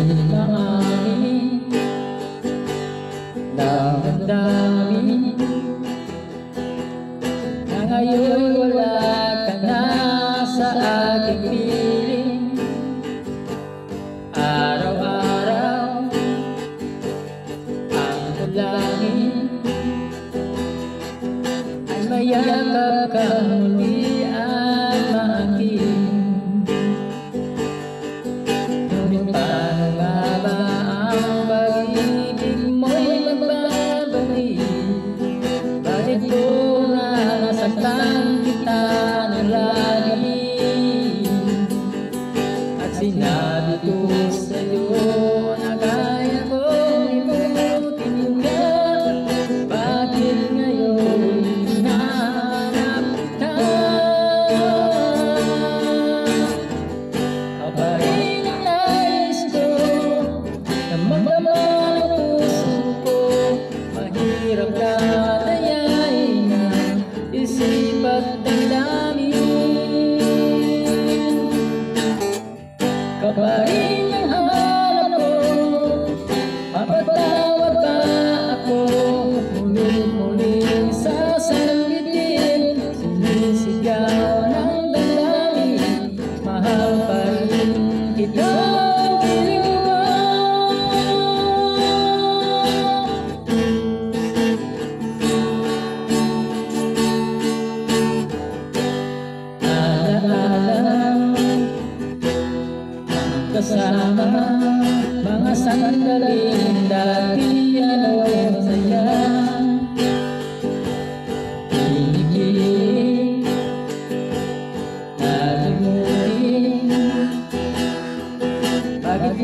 maamin na damdamin na ngayon wala ka na sa aking piling. Araw-araw ang dalangin ay mayakap ka muli at maaking. Ngunit paano nga ba ang pag-ibig mo'y magbabalik? Bakit ko na nasaktan kita ng lagi? At sinabi ko sa'yo na kaya kong imutin ka. Bakit ngayon hinahanap ka? Aba rin ang nais ko na magdama ng puso ko. Mahirap ka dayain ang isip at damdamin. Kaparin ang hanap ko, mapatawad ba ako? Muling-muling sasambitin, sinisigaw ng damdamin. Mahal pa rin kita, piling mo. Alaala kasama mga sandaling dati ano saya. Hinigiling nalimutin, bakit